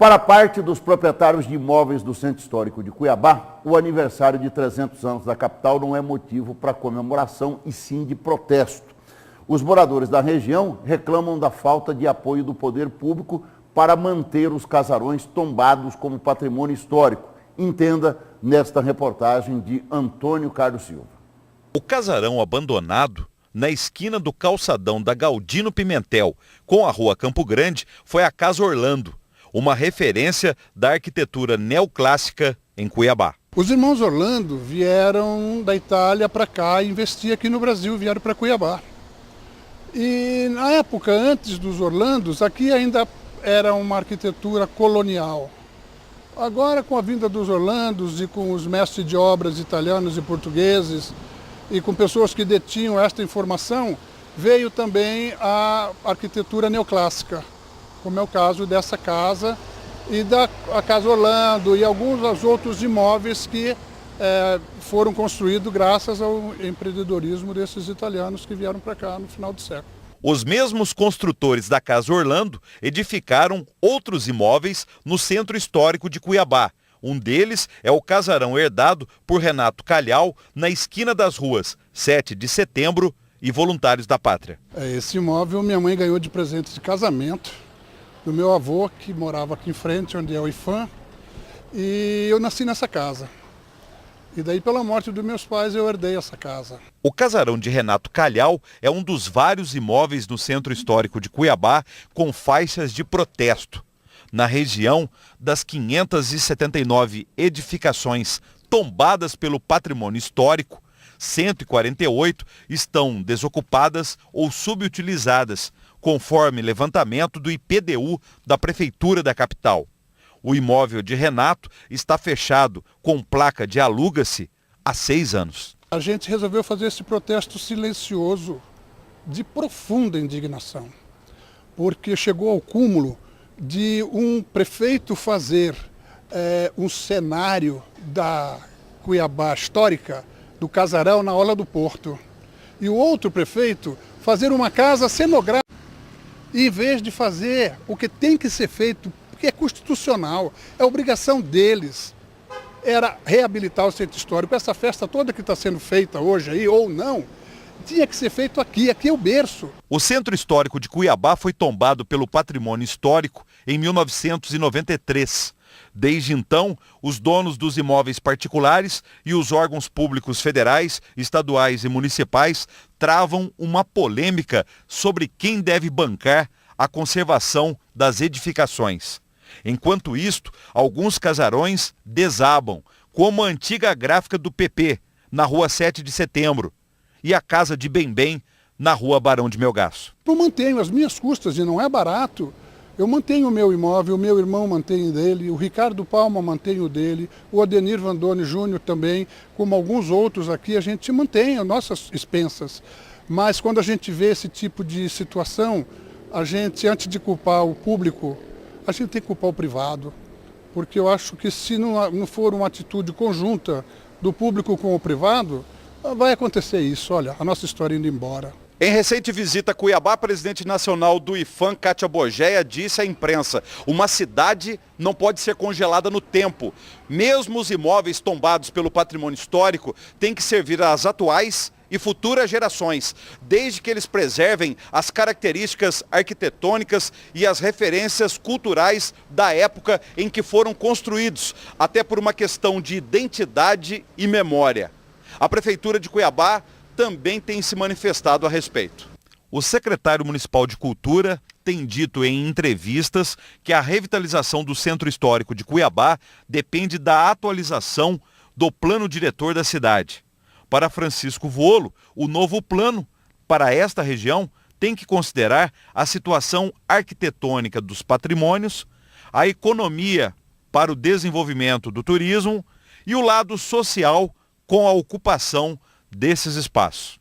Para parte dos proprietários de imóveis do Centro Histórico de Cuiabá, o aniversário de 300 anos da capital não é motivo para comemoração e sim de protesto. Os moradores da região reclamam da falta de apoio do poder público para manter os casarões tombados como patrimônio histórico. Entenda nesta reportagem de Antônio Carlos Silva. O casarão abandonado na esquina do calçadão da Galdino Pimentel com a rua Campo Grande foi a Casa Orlando, uma referência da arquitetura neoclássica em Cuiabá. Os irmãos Orlando vieram da Itália para cá, investir aqui no Brasil, vieram para Cuiabá. E na época, antes dos Orlandos, aqui ainda era uma arquitetura colonial. Agora, com a vinda dos Orlandos e com os mestres de obras italianos e portugueses e com pessoas que detinham esta informação, veio também a arquitetura neoclássica, como é o caso dessa casa e da Casa Orlando e alguns dos outros imóveis que foram construídos graças ao empreendedorismo desses italianos que vieram para cá no final do século. Os mesmos construtores da Casa Orlando edificaram outros imóveis no centro histórico de Cuiabá. Um deles é o casarão herdado por Renato Calhau na esquina das ruas 7 de Setembro e Voluntários da Pátria. Esse imóvel minha mãe ganhou de presente de casamento do meu avô, que morava aqui em frente, onde é o IFAM, e eu nasci nessa casa. E daí, pela morte dos meus pais, eu herdei essa casa. O casarão de Renato Calhau é um dos vários imóveis no centro histórico de Cuiabá com faixas de protesto. Na região, das 579 edificações tombadas pelo patrimônio histórico, 148 estão desocupadas ou subutilizadas, conforme levantamento do IPDU da Prefeitura da capital. O imóvel de Renato está fechado com placa de aluga-se há 6 anos. A gente resolveu fazer esse protesto silencioso, de profunda indignação, porque chegou ao cúmulo de um prefeito fazer um cenário da Cuiabá histórica, do casarão na Orla do Porto, e o outro prefeito fazer uma casa cenográfica, em vez de fazer o que tem que ser feito, porque é constitucional, é obrigação deles, era reabilitar o centro histórico. Essa festa toda que está sendo feita hoje aí, ou não, tinha que ser feito aqui é o berço. O centro histórico de Cuiabá foi tombado pelo patrimônio histórico em 1993. Desde então, os donos dos imóveis particulares e os órgãos públicos federais, estaduais e municipais travam uma polêmica sobre quem deve bancar a conservação das edificações. Enquanto isto, alguns casarões desabam, como a antiga gráfica do PP, na rua 7 de Setembro, e a Casa de Bem, na rua Barão de Melgaço. Eu mantenho as minhas custas, e não é barato. Eu mantenho o meu imóvel, o meu irmão mantém o dele, o Ricardo Palma mantém o dele, o Adenir Vandoni Júnior também, como alguns outros aqui, a gente mantém as nossas expensas. Mas quando a gente vê esse tipo de situação, a gente, antes de culpar o público, a gente tem que culpar o privado, porque eu acho que se não for uma atitude conjunta do público com o privado, vai acontecer isso. Olha, a nossa história indo embora. Em recente visita a Cuiabá, a presidente nacional do IFAM, Kátia Bogeia, disse à imprensa: uma cidade não pode ser congelada no tempo. Mesmo os imóveis tombados pelo patrimônio histórico têm que servir às atuais e futuras gerações, desde que eles preservem as características arquitetônicas e as referências culturais da época em que foram construídos, até por uma questão de identidade e memória. A Prefeitura de Cuiabá também tem se manifestado a respeito. O secretário municipal de Cultura tem dito em entrevistas que a revitalização do Centro Histórico de Cuiabá depende da atualização do plano diretor da cidade. Para Francisco Vuolo, o novo plano para esta região tem que considerar a situação arquitetônica dos patrimônios, a economia para o desenvolvimento do turismo e o lado social com a ocupação desses espaços.